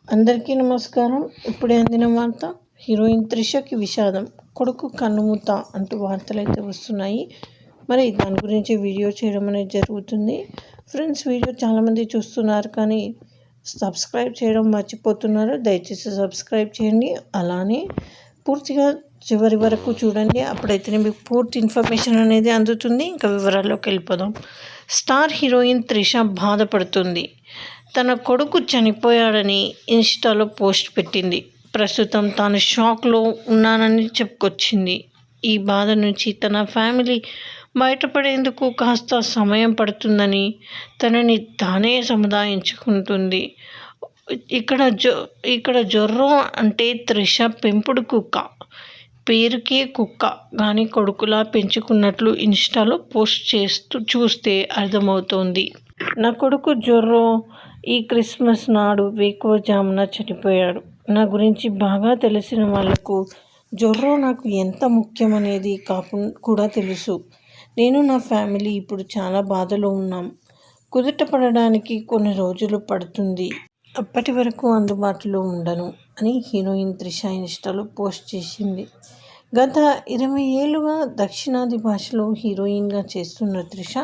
అందరికీ నమస్కారం. ఇప్పుడే అందిన వార్త. హీరోయిన్ త్రిషకి విషాదం, కొడుకు కన్నుమూత అంటూ వార్తలైతే వస్తున్నాయి. మరి దాని గురించి వీడియో చేయడం అనేది జరుగుతుంది. ఫ్రెండ్స్, వీడియో చాలామంది చూస్తున్నారు కానీ సబ్స్క్రైబ్ చేయడం మర్చిపోతున్నారు. దయచేసి సబ్స్క్రైబ్ చేయండి. అలానే పూర్తిగా చివరి వరకు చూడండి. అప్పుడైతేనే మీకు పూర్తి ఇన్ఫర్మేషన్ అనేది అందుతుంది. ఇంకా వివరాల్లోకి వెళ్ళిపోదాం. స్టార్ హీరోయిన్ త్రిష బాధపడుతుంది. తన కొడుకు చనిపోయాడని ఇన్స్టాలో పోస్ట్ పెట్టింది. ప్రస్తుతం తాను షాక్లో ఉన్నానని చెప్పుకొచ్చింది. ఈ బాధ నుంచి తన ఫ్యామిలీ బయటపడేందుకు కాస్త సమయం పడుతుందని తనని తానే సముదాయించుకుంటుంది. ఇక్కడ జొర్రో అంటే త్రిష పెంపుడు కుక్క. పేరుకే కుక్క కానీ కొడుకులా పెంచుకున్నట్లు ఇన్స్టాలో పోస్ట్ చూస్తే అర్థమవుతోంది. నా కొడుకు జొర్రో ఈ క్రిస్మస్ నాడు వేకువజామున చనిపోయాడు. నా గురించి బాగా తెలిసిన వాళ్లకు జొర్రో నాకు ఎంత ముఖ్యమనేది కూడా తెలుసు. నేను నా ఫ్యామిలీ ఇప్పుడు చాలా బాధలో ఉన్నాం. కుదుట పడడానికి కొన్ని రోజులు పడుతుంది. అప్పటి వరకు అందుబాటులో ఉండను అని హీరోయిన్ త్రిష ఇన్స్టాలో పోస్ట్ చేసింది. గత 20 ఏళ్లుగా దక్షిణాది భాషలో హీరోయిన్గా చేస్తున్న త్రిష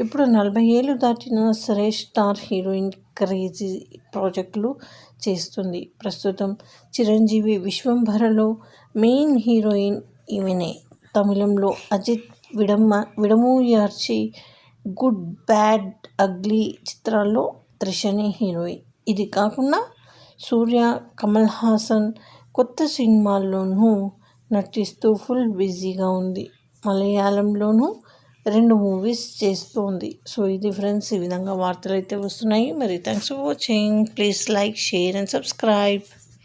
ఇప్పుడు 40 ఏళ్లు దాటినా సరే స్టార్ హీరోయిన్ క్రేజీ ప్రాజెక్టులు చేస్తుంది. ప్రస్తుతం చిరంజీవి విశ్వంభరలో మెయిన్ హీరోయిన్ ఈమెనే. తమిళంలో అజిత్ విడముయార్చి, గుడ్ బ్యాడ్ అగ్లీ చిత్రాల్లో త్రిషనే హీరోయిన్. ఇది కాకుండా సూర్య, కమల్ హాసన్ కొత్త సినిమాల్లోనూ నటిస్తూ ఫుల్ బిజీగా ఉంది. మలయాళంలోనూ 2 మూవీస్ చేస్తోంది. సో ఇది ఫ్రెండ్స్, ఈ విధంగా వార్తలు అయితే వస్తున్నాయి. మరి thanks for watching. Please like, share and subscribe.